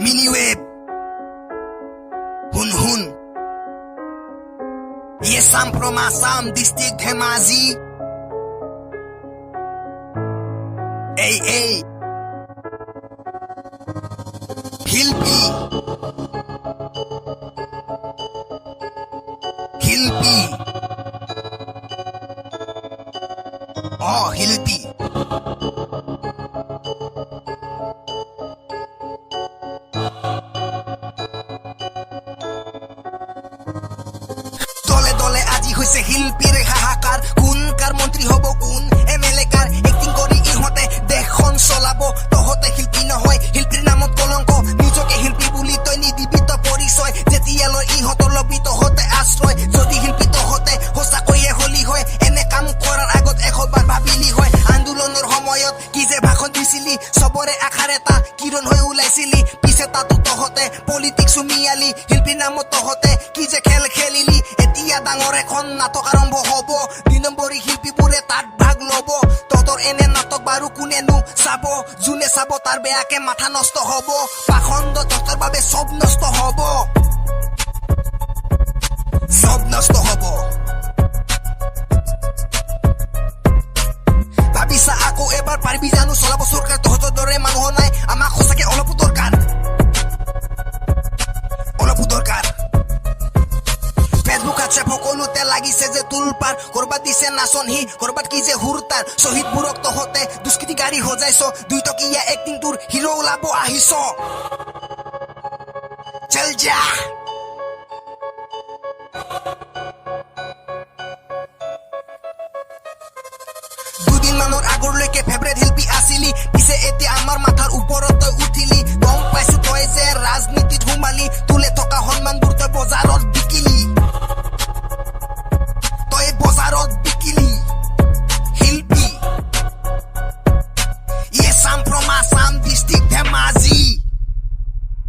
মিনিৱেব হুন হুন Yes, I'm from Assam, district Dhemaji. Hey, Hilpi. Oh, Hilpi. দলে দলে আজি হৈছে শিল্পীৰ হাহাকাৰ কোন কাৰ মন্ত্ৰী হ'ব কোন এমএলএ কাৰ এক্টিং কৰি ইহঁতে দেশখন চলাব তহঁতে শিল্পী নহয় শিল্পীৰ নামত কলংক নিজকে শিল্পী বুলি তই নিদিবি তই পৰিচয় যেতিয়ালৈ ইহঁতৰ লবি তহঁতে আশ্ৰয় যদি শিল্পী তহঁতে সঁচাকৈয়ে হলি হয় এনে কাম কৰাৰ আগত এশবাৰ ভাবিলি হয় আন্দোলনৰ সময়ত কি যে ভাষণ দিছিলি চবৰে আশাৰ এটা কিৰণ হৈ ওলাইছিলি পিছে তাতো তহঁতে পলিটিক্স সুমিয়ালি শিল্পীৰ নামত তহঁতে কি যে খেল খেলিলি এতিয়া ডাঙৰ এখন নাটক আৰম্ভ হ'ব 2 নম্বৰী শিল্পীবোৰে তাত ভাগ ল'ব তহঁতৰ এনে নাটক বাৰু কোনেনো চাব যোনে চাব তাৰ বেয়াকে মাথা নষ্ট হ'ব পাখণ্ড তহঁতৰ বাবে চব নষ্ট হ'ব ভাবিছা আকৌ এবাৰ পাৰিবি জানো চলাব চৰকাৰ তহঁতৰ দৰে মানুহ নাই আমাক সঁচাকে অলপো দৰকাৰ ফেচবুক হোৱাটছএপ সকলোতে লাগিছে যে তুলপাৰ কৰবাত দিছে নাচন সি কৰবাত কি যে হুৰতাৰ শ্বহীদবোৰক তহঁতে দুষ্কৃতি গাড়ী সজাইছ 2 টকীয়া এক্টিং তোৰ হিৰো ওলাব আহিছ চল যা